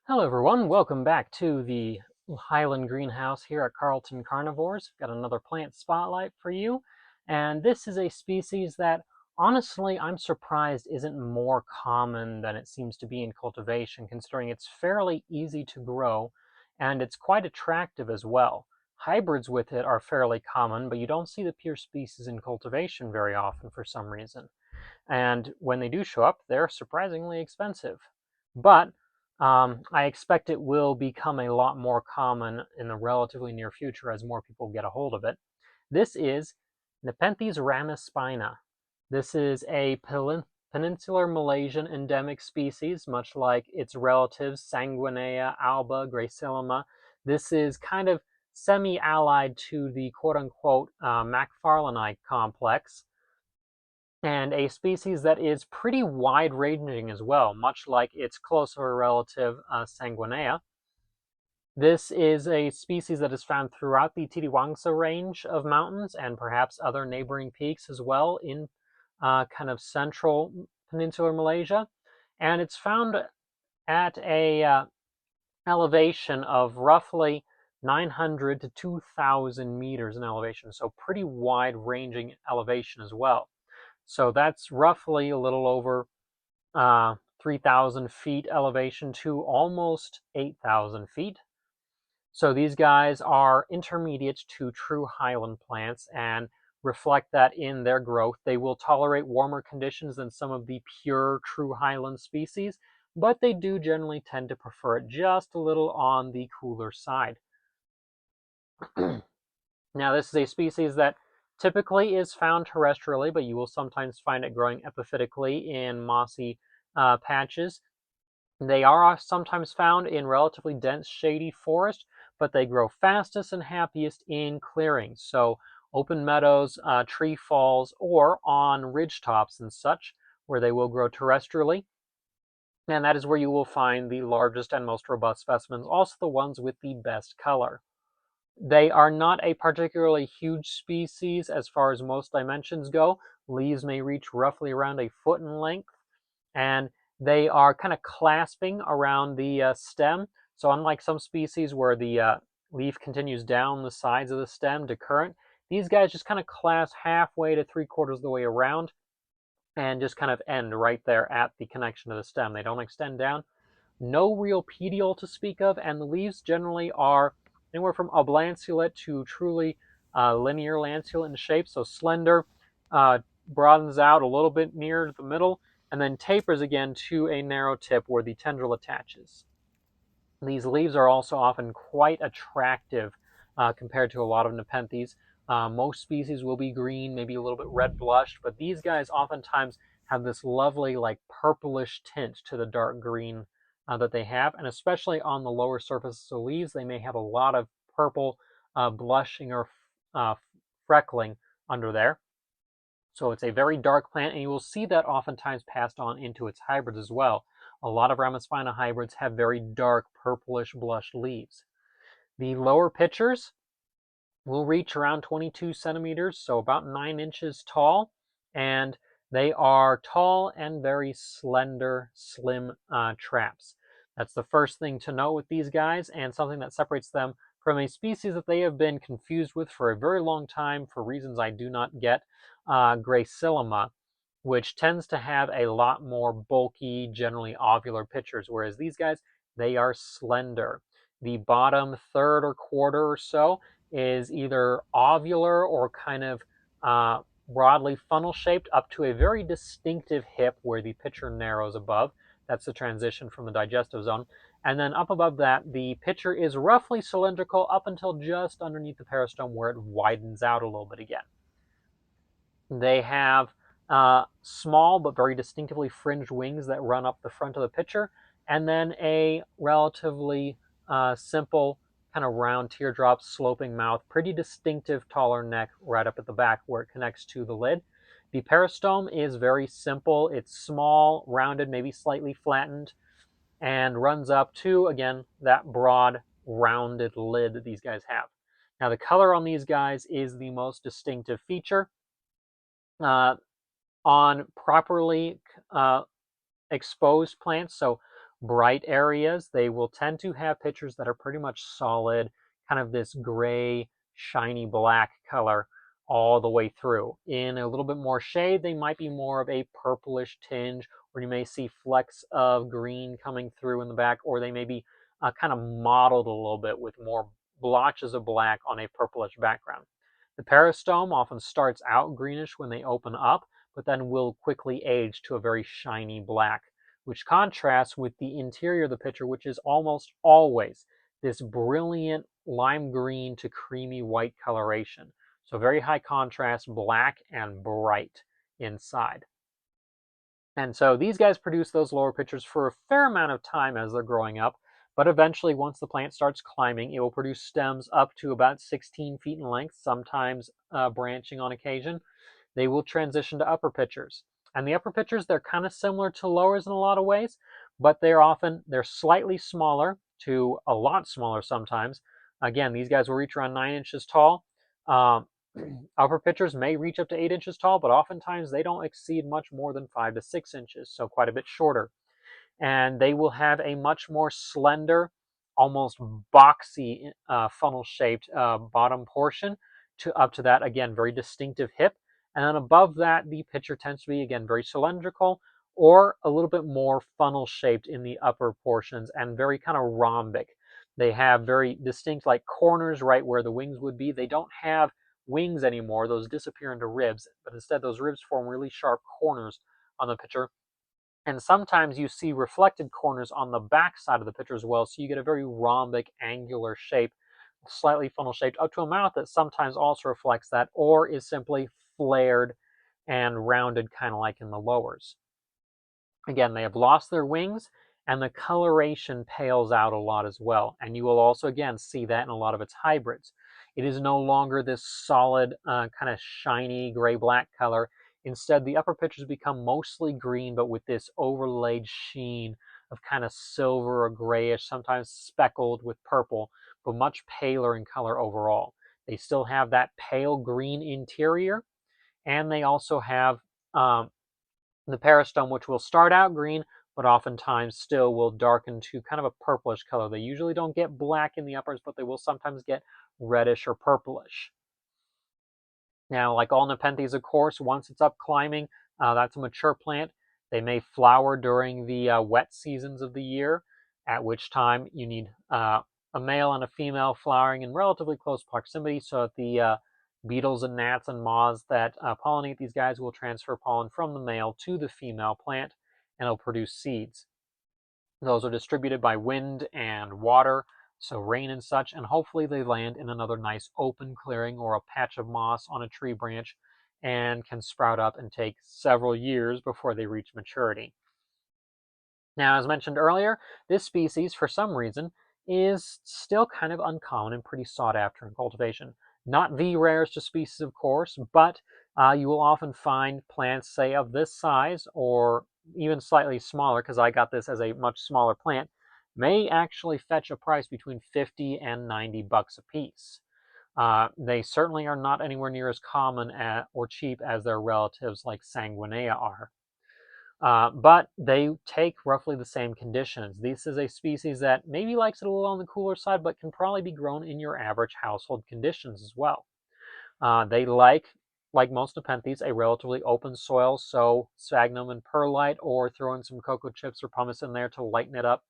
Hello everyone, welcome back to the Highland Greenhouse here at Carlton Carnivores. Got another plant spotlight for you, and this is a species that honestly I'm surprised isn't more common than it seems to be in cultivation, considering it's fairly easy to grow and it's quite attractive as well. Hybrids with it are fairly common, but you don't see the pure species in cultivation very often for some reason. And when they do show up, they're surprisingly expensive. But I expect it will become a lot more common in the relatively near future as more people get a hold of it. This is Nepenthes ramispina. This is a peninsular Malaysian endemic species, much like its relatives Sanguinea, alba, gracillima. This is kind of semi-allied to the quote-unquote McFarlanite complex, and a species that is pretty wide-ranging as well, much like its closer relative Sanguinea. This is a species that is found throughout the Titiwangsa range of mountains and perhaps other neighboring peaks as well in kind of central peninsular Malaysia. And it's found at a elevation of roughly 900 to 2,000 meters in elevation, so pretty wide-ranging elevation as well. So that's roughly a little over 3,000 feet elevation to almost 8,000 feet. So these guys are intermediate to true highland plants and reflect that in their growth. They will tolerate warmer conditions than some of the pure true highland species, but they do generally tend to prefer it just a little on the cooler side. Now, this is a species that typically is found terrestrially, but you will sometimes find it growing epiphytically in mossy patches. They are sometimes found in relatively dense, shady forest, but they grow fastest and happiest in clearings, so open meadows, tree falls, or on ridgetops and such, where they will grow terrestrially. And that is where you will find the largest and most robust specimens, also the ones with the best color. They are not a particularly huge species as far as most dimensions go. Leaves may reach roughly around a foot in length, and they are kind of clasping around the stem. So unlike some species where the leaf continues down the sides of the stem to current, these guys just kind of clasp halfway to 3/4 of the way around and just kind of end right there at the connection to the stem. They don't extend down. No real petiole to speak of, and the leaves generally are anywhere from oblanceolate to truly linear lanceolate in shape, so slender, broadens out a little bit near the middle, and then tapers again to a narrow tip where the tendril attaches. These leaves are also often quite attractive compared to a lot of Nepenthes. Most species will be green, maybe a little bit red blushed, but these guys oftentimes have this lovely like purplish tint to the dark green that they have, and especially on the lower surfaces of leaves, they may have a lot of purple blushing or uh, freckling under there. So it's a very dark plant, and you will see that oftentimes passed on into its hybrids as well. A lot of ramispina hybrids have very dark purplish blush leaves. The lower pitchers will reach around 22 centimeters, so about 9 inches tall, and they are tall and very slender, slim traps. That's the first thing to note with these guys, and something that separates them from a species that they have been confused with for a very long time for reasons I do not get, gracillima, which tends to have a lot more bulky, generally ovular pitchers, whereas these guys, they are slender. The bottom third or quarter or so is either ovular or kind of broadly funnel shaped up to a very distinctive hip where the pitcher narrows above. That's the transition from the digestive zone. And then up above that, the pitcher is roughly cylindrical up until just underneath the peristome where it widens out a little bit again. They have small but very distinctively fringed wings that run up the front of the pitcher, and then a relatively simple kind of round teardrop sloping mouth, pretty distinctive taller neck right up at the back where it connects to the lid. The peristome is very simple. It's small, rounded, maybe slightly flattened, and runs up to, again, that broad, rounded lid that these guys have. Now, the color on these guys is the most distinctive feature. On properly exposed plants, so bright areas, they will tend to have pictures that are pretty much solid, kind of this gray, shiny black color all the way through. In a little bit more shade, they might be more of a purplish tinge, or you may see flecks of green coming through in the back, or they may be kind of mottled a little bit with more blotches of black on a purplish background. The peristome often starts out greenish when they open up, but then will quickly age to a very shiny black, which contrasts with the interior of the picture, which is almost always this brilliant lime green to creamy white coloration. So very high contrast, black and bright inside. And so these guys produce those lower pictures for a fair amount of time as they're growing up, but eventually once the plant starts climbing, it will produce stems up to about 16 feet in length, sometimes branching on occasion. They will transition to upper pitchers. And the upper pitchers, they're kind of similar to lowers in a lot of ways, but they're slightly smaller to a lot smaller sometimes. Again, these guys will reach around 9 inches tall. Um, Upper pitchers may reach up to 8 inches tall, but oftentimes they don't exceed much more than 5 to 6 inches, so quite a bit shorter. And they will have a much more slender, almost boxy funnel-shaped bottom portion to up to that, again, very distinctive hip. And then above that, the pitcher tends to be, again, very cylindrical or a little bit more funnel-shaped in the upper portions and very kind of rhombic. They have very distinct like corners right where the wings would be. They don't have wings anymore. Those disappear into ribs, but instead those ribs form really sharp corners on the pitcher. And sometimes you see reflected corners on the back side of the pitcher as well, so you get a very rhombic, angular shape, slightly funnel shaped, up to a mouth that sometimes also reflects that, or is simply flared and rounded, kind of like in the lowers. Again, they have lost their wings, and the coloration pales out a lot as well. And you will also, again, see that in a lot of its hybrids. It is no longer this solid, kind of shiny gray-black color. Instead, the upper pitchers become mostly green, but with this overlaid sheen of kind of silver or grayish, sometimes speckled with purple, but much paler in color overall. They still have that pale green interior, and they also have the peristome, which will start out green, but oftentimes still will darken to kind of a purplish color. They usually don't get black in the uppers, but they will sometimes get reddish or purplish. Now, like all Nepenthes, of course, once it's up climbing, that's a mature plant. They may flower during the wet seasons of the year, at which time you need a male and a female flowering in relatively close proximity so that the beetles and gnats and moths that pollinate these guys will transfer pollen from the male to the female plant, and it'll produce seeds. Those are distributed by wind and water, so rain and such, and hopefully they land in another nice open clearing or a patch of moss on a tree branch and can sprout up and take several years before they reach maturity. Now, as mentioned earlier, this species, for some reason, is still kind of uncommon and pretty sought after in cultivation. Not the rarest of species, of course, but you will often find plants, say, of this size or even slightly smaller, because I got this as a much smaller plant, may actually fetch a price between 50 and 90 bucks a piece. They certainly are not anywhere near as common or cheap as their relatives like Sanguinea are. But they take roughly the same conditions. This is a species that maybe likes it a little on the cooler side, but can probably be grown in your average household conditions as well. They like most Nepenthes, a relatively open soil, so sphagnum and perlite, or throw in some cocoa chips or pumice in there to lighten it up,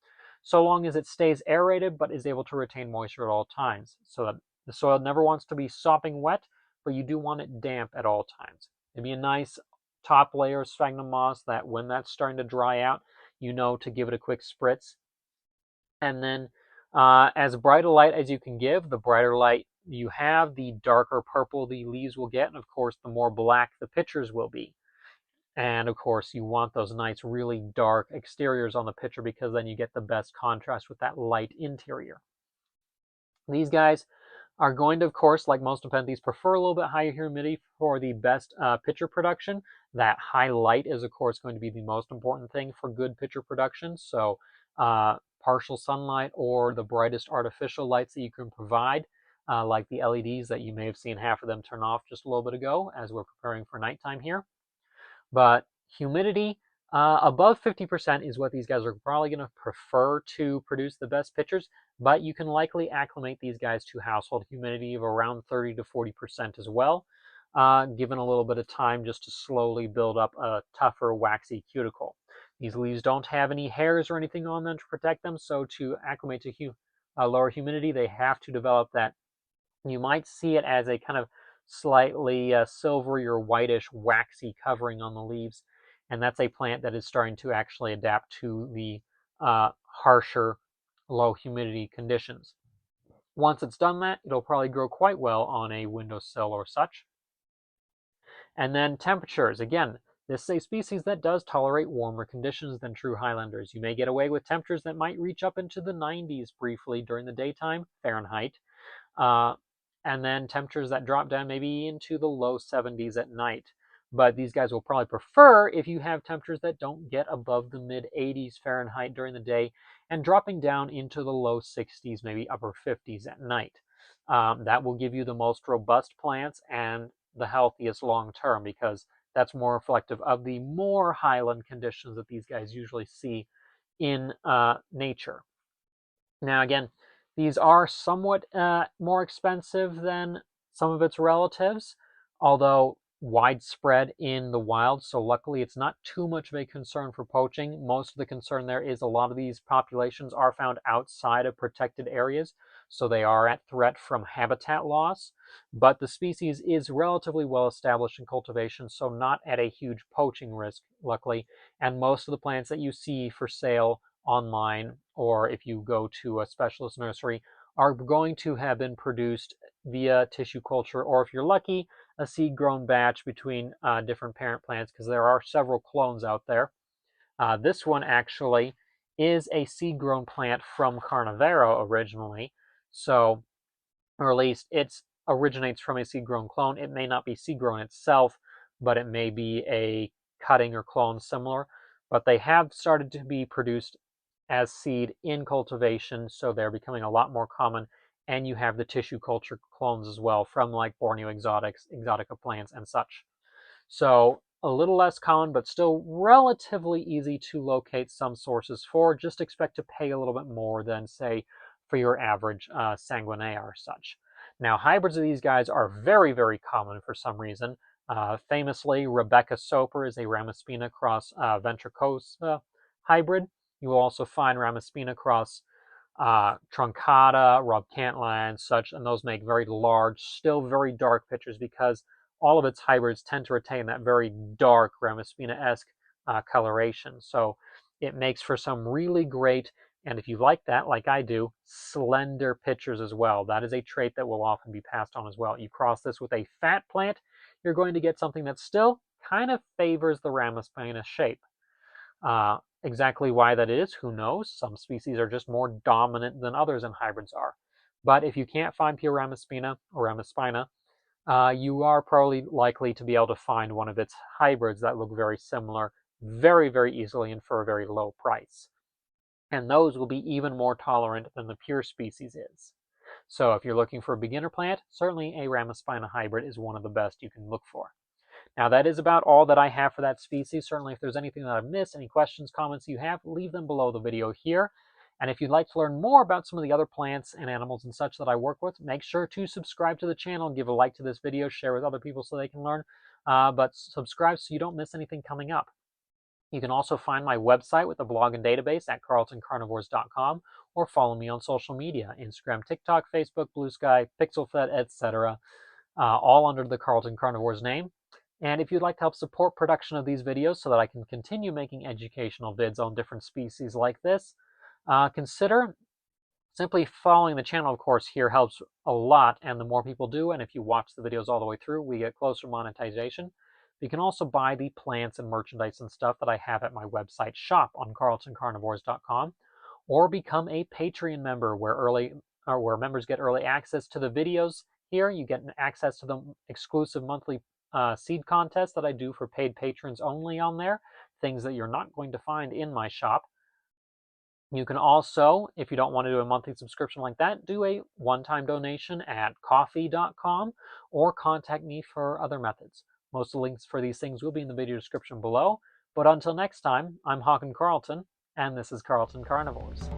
so long as it stays aerated but is able to retain moisture at all times. So that the soil never wants to be sopping wet, but you do want it damp at all times. Maybe a nice top layer of sphagnum moss that when that's starting to dry out, you know to give it a quick spritz. And then as bright a light as you can give, the brighter light you have, the darker purple the leaves will get, and of course the more black the pitchers will be. And of course you want those nice really dark exteriors on the pitcher because then you get the best contrast with that light interior. These guys are going to, of course, like most Nepenthes, prefer a little bit higher humidity for the best pitcher production. That high light is, of course, going to be the most important thing for good pitcher production. So partial sunlight or the brightest artificial lights that you can provide, like the LEDs that you may have seen half of them turn off just a little bit ago as we're preparing for nighttime here. But humidity Above 50% is what these guys are probably going to prefer to produce the best pitchers, but you can likely acclimate these guys to household humidity of around 30 to 40% as well, given a little bit of time just to slowly build up a tougher, waxy cuticle. These leaves don't have any hairs or anything on them to protect them, so to acclimate to lower humidity, they have to develop that. You might see it as a kind of slightly silvery or whitish, waxy covering on the leaves, and that's a plant that is starting to actually adapt to the harsher, low humidity conditions. Once it's done that, it'll probably grow quite well on a windowsill or such. And then temperatures. Again, this is a species that does tolerate warmer conditions than true highlanders. You may get away with temperatures that might reach up into the 90s briefly during the daytime, Fahrenheit, uh, and then temperatures that drop down maybe into the low 70s at night. But these guys will probably prefer if you have temperatures that don't get above the mid 80s Fahrenheit during the day and dropping down into the low 60s, maybe upper 50s at night. That will give you the most robust plants and the healthiest long term, because that's more reflective of the more highland conditions that these guys usually see in nature. Now, again, these are somewhat more expensive than some of its relatives, although widespread in the wild. So luckily, it's not too much of a concern for poaching. Most of the concern there is a lot of these populations are found outside of protected areas, so they are at threat from habitat loss. But the species is relatively well established in cultivation, so not at a huge poaching risk, luckily. And most of the plants that you see for sale online, or if you go to a specialist nursery, are going to have been produced via tissue culture, or if you're lucky, a seed grown batch between different parent plants, because there are several clones out there. This one actually is a seed grown plant from Carnivero originally, so, or at least it originates from a seed grown clone. It may not be seed grown itself, but it may be a cutting or clone similar. But they have started to be produced as seed in cultivation, so they're becoming a lot more common. And you have the tissue culture clones as well from like Borneo exotica plants and such. So a little less common, but still relatively easy to locate some sources for. Just expect to pay a little bit more than, say, for your average sanguinea or such. Now, hybrids of these guys are very, very common for some reason. Famously, Rebecca Soper is a ramispina cross ventricosa hybrid. You will also find ramispina cross truncata, Rob Cantline, and such, and those make very large, still very dark pictures, because all of its hybrids tend to retain that very dark ramispina-esque coloration. So it makes for some really great, and if you like that, like I do, slender pictures as well. That is a trait that will often be passed on as well. You cross this with a fat plant, you're going to get something that still kind of favors the ramispina shape. Exactly why that is, who knows? Some species are just more dominant than others, and hybrids are. But if you can't find pure ramispina or ramispina, you are probably likely to be able to find one of its hybrids that look very similar very, very easily and for a very low price. And those will be even more tolerant than the pure species is. So if you're looking for a beginner plant, certainly a ramispina hybrid is one of the best you can look for. Now, that is about all that I have for that species. Certainly, if there's anything that I've missed, any questions, comments you have, leave them below the video here. And if you'd like to learn more about some of the other plants and animals and such that I work with, make sure to subscribe to the channel, give a like to this video, share with other people so they can learn. But subscribe so you don't miss anything coming up. You can also find my website with a blog and database at carltoncarnivores.com, or follow me on social media, Instagram, TikTok, Facebook, Blue Sky, PixelFed, etc., all under the Carlton Carnivores name. And if you'd like to help support production of these videos so that I can continue making educational vids on different species like this, consider simply following the channel. Of course, here helps a lot, and the more people do, and if you watch the videos all the way through, we get closer to monetization. You can also buy the plants and merchandise and stuff that I have at my website shop on carltoncarnivores.com, or become a Patreon member where members get early access to the videos. Here you get access to the exclusive monthly seed contest that I do for paid patrons only on there, things that you're not going to find in my shop. You can also, if you don't want to do a monthly subscription like that, do a one-time donation at ko-fi.com, or contact me for other methods. Most of the links for these things will be in the video description below. But until next time, I'm Hawken Carlton, and this is Carlton Carnivores.